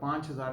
5000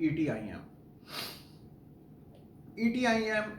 ETIM। ETIM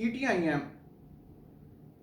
ETIM,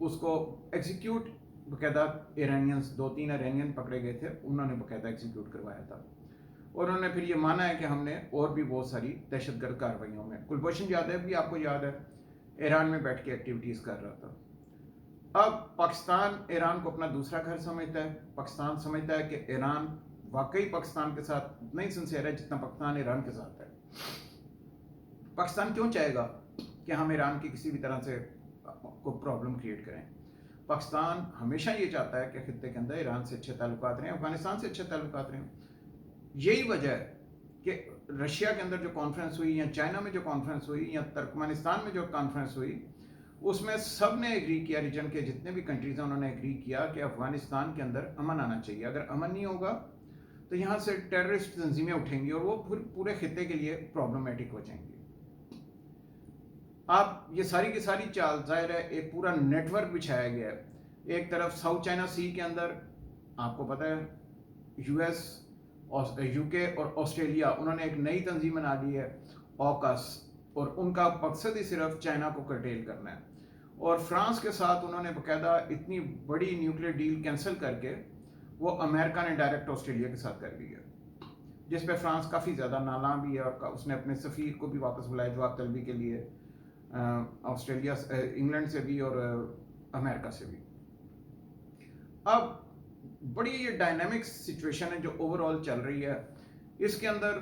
اس کو execute باقاعدہ ایرانینس 2-3 Iranian پکڑے گئے تھے, انہوں نے باقاعدہ ایگزیکیوٹ کروایا تھا, اور انہوں نے پھر یہ مانا ہے کہ ہم نے اور بھی بہت ساری دہشت گرد کارروائیوں میں, کلبھوشن یادیو بھی آپ کو یاد ہے ایران میں بیٹھ کے ایکٹیویٹیز کر رہا تھا. اب پاکستان ایران کو اپنا دوسرا گھر سمجھتا ہے, پاکستان سمجھتا ہے کہ ایران واقعی پاکستان کے ساتھ اتنا ہی سنسیئر ہے جتنا پاکستان ایران کے ساتھ ہے. پاکستان کیوں چاہے گا کہ ہم ایران کی کسی بھی طرح سے کو پرابلم کریٹ کریں؟ پاکستان ہمیشہ یہ چاہتا ہے کہ خطے کے اندر ایران سے اچھے تعلقات رہیں, افغانستان سے اچھے تعلقات رہیں. یہی وجہ ہے کہ رشیا کے اندر جو کانفرنس ہوئی, یا چائنا میں جو کانفرنس ہوئی, یا ترکمانستان میں جو کانفرنس ہوئی, اس میں سب نے ایگری کیا, ریجن کے جتنے بھی کنٹریز ہیں انہوں نے ایگری کیا کہ افغانستان کے اندر امن آنا چاہیے. اگر امن نہیں ہوگا تو یہاں سے ٹیررسٹ تنظیمیں اٹھیں گی اور وہ پورے خطے کے لیے پرابلمیٹک ہو جائیں گی. آپ یہ ساری کی ساری چال, ظاہر ہے ایک پورا نیٹ ورک بچھایا گیا ہے. ایک طرف ساؤتھ چائنا سی کے اندر آپ کو پتہ ہے یو ایس, یو کے اور آسٹریلیا, انہوں نے ایک نئی تنظیم بنا دی ہے اوکس, اور ان کا مقصد ہی صرف چائنا کو کرٹیل کرنا ہے. اور فرانس کے ساتھ انہوں نے باقاعدہ اتنی بڑی نیوکلیئر ڈیل کینسل کر کے وہ امریکہ نے ڈائریکٹ آسٹریلیا کے ساتھ کر لی ہے, جس پہ فرانس کافی زیادہ نالاں بھی ہے, اور اس نے اپنے سفیر کو بھی واپس بلایا جواب طلبی کے لیے, آسٹریلیا, انگلینڈ سے بھی اور امریکہ سے بھی. اب بڑی یہ ڈائنامک سچویشن ہے جو اوور آل چل رہی ہے. اس کے اندر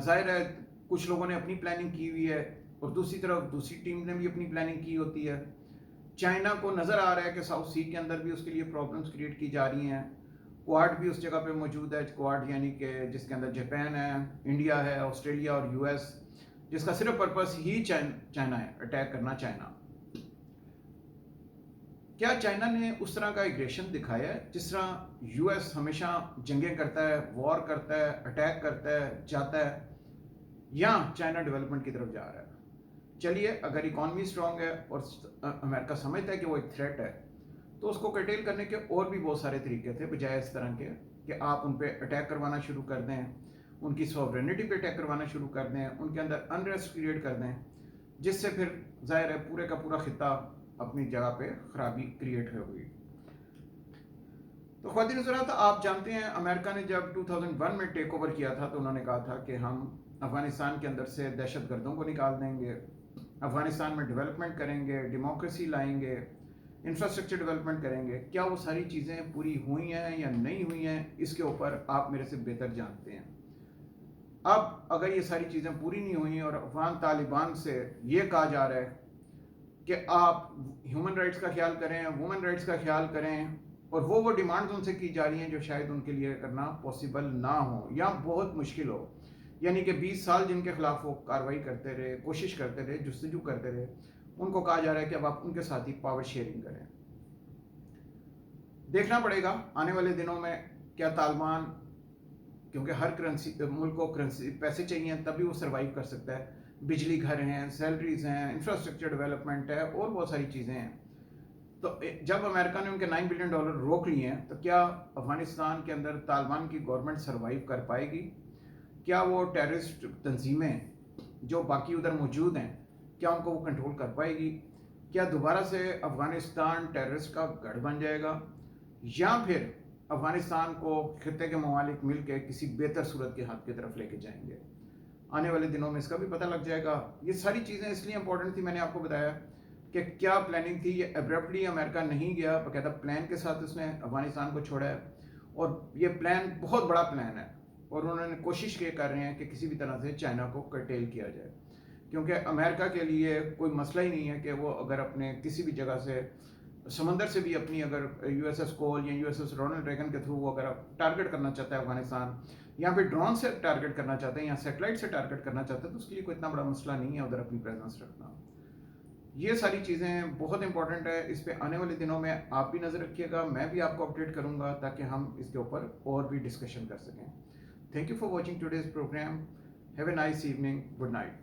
ظاہر ہے کچھ لوگوں نے اپنی پلاننگ کی ہوئی ہے, اور دوسری طرف دوسری ٹیم نے بھی اپنی پلاننگ کی ہوتی ہے. چائنا کو نظر آ رہا ہے کہ ساؤتھ سی کے اندر بھی اس کے لیے پرابلمس کریٹ کی جا رہی ہیں. کوارڈ بھی اس جگہ پہ موجود ہے, کوارڈ یعنی کہ جس کے اندر جاپان ہے, انڈیا ہے, آسٹریلیا اور یو ایس, جس کا صرف پرپس ہی چائنا ہے, اٹیک کرنا چائنا. کیا چائنا نے اس طرح کا ایگریشن دکھایا ہے جس طرح یو ایس ہمیشہ جنگیں کرتا ہے, وار کرتا ہے, اٹیک کرتا ہے, جاتا ہے, یا چائنا ڈیولپمنٹ کی طرف جا رہا ہے؟ چلیے, اگر اکانومی اسٹرانگ ہے اور امریکہ سمجھتا ہے کہ وہ ایک تھریٹ ہے, تو اس کو کرٹیل کرنے کے اور بھی بہت سارے طریقے تھے, بجائے اس طرح کے کہ آپ ان پہ اٹیک کروانا شروع کر دیں, ان کی سوورینٹی پہ اٹیک کروانا شروع کر دیں, ان کے اندر انریسٹ کریٹ کر دیں, جس سے پھر ظاہر ہے پورے کا پورا خطہ اپنی جگہ پہ خرابی کریٹ ہوئی. تو خواتین حضرات, آپ جانتے ہیں امریکہ نے جب 2001 میں ٹیک اوور کیا تھا تو انہوں نے کہا تھا کہ ہم افغانستان کے اندر سے دہشت گردوں کو نکال دیں گے, افغانستان میں ڈیولپمنٹ کریں گے, ڈیموکریسی لائیں گے, انفراسٹرکچر ڈیولپمنٹ کریں گے. کیا وہ ساری چیزیں پوری ہوئی ہیں یا نہیں ہوئی ہیں, اس کے اوپر آپ میرے سے بہتر جانتے ہیں. اب اگر یہ ساری چیزیں پوری نہیں ہوئی اور افغان طالبان سے یہ کہا جا رہا ہے کہ آپ ہیومن رائٹس کا خیال کریں, وومن رائٹس کا خیال کریں, اور وہ ڈیمانڈز ان سے کی جا رہی ہیں جو شاید ان کے لیے کرنا پاسبل نہ ہو یا بہت مشکل ہو, یعنی کہ 20 سال جن کے خلاف وہ کارروائی کرتے رہے, کوشش کرتے رہے, جستجو کرتے رہے, ان کو کہا جا رہا ہے کہ اب آپ ان کے ساتھ ہی پاور شیئرنگ کریں. دیکھنا پڑے گا آنے والے دنوں میں کیا طالبان, کیونکہ ہر ملک کو پیسے چاہیے تبھی وہ سروائیو کر سکتا ہے, بجلی گھر ہیں, سیلریز ہیں, انفراسٹرکچر ڈیولپمنٹ ہے, اور بہت ساری چیزیں ہیں. تو جب امریکہ نے ان کے $9 بلین روک لیے ہیں, تو کیا افغانستان کے اندر طالبان کی گورنمنٹ سروائیو کر پائے گی؟ کیا وہ ٹیررسٹ تنظیمیں جو باقی ادھر موجود ہیں, کیا ان کو وہ کنٹرول کر پائے گی؟ کیا دوبارہ سے افغانستان ٹیررسٹ کا گڑھ بن جائے گا, یا پھر افغانستان کو خطے کے ممالک مل کے کسی بہتر صورت کے حق کی طرف لے کے جائیں گے؟ آنے والے دنوں میں اس کا بھی پتہ لگ جائے گا. یہ ساری چیزیں اس لیے امپورٹنٹ تھی, میں نے آپ کو بتایا کہ کیا پلاننگ تھی. یہ ایبرپٹلی امریکہ نہیں گیا, باقاعدہ پلان کے ساتھ اس نے افغانستان کو چھوڑا ہے, اور یہ پلان بہت بڑا پلان ہے, اور انہوں نے کوشش یہ کر رہے ہیں کہ کسی بھی طرح سے چائنا کو کرٹیل کیا جائے, کیونکہ امریکہ کے لیے کوئی مسئلہ ہی نہیں ہے کہ وہ اگر اپنے کسی بھی جگہ سے سمندر سے بھی اپنی اگر یو ایس ایس کول یا U S S Ronald Reagan کے تھرو وہ اگر ٹارگٹ کرنا چاہتا ہے افغانستان, یا پھر ڈرون سے ٹارگٹ کرنا چاہتے ہیں یا سیٹلائٹ سے ٹارگٹ کرنا چاہتے ہیں, تو اس کے لیے کوئی اتنا بڑا مسئلہ نہیں ہے ادھر اپنی پریزنس رکھنا. یہ ساری چیزیں بہت امپورٹنٹ ہے, اس پہ آنے والے دنوں میں آپ بھی نظر رکھیے گا, میں بھی آپ کو اپڈیٹ کروں گا تاکہ ہم اس کے اوپر اور بھی ڈسکشن کر سکیں. Thank you for watching today's programme. Have a nice evening. Good night.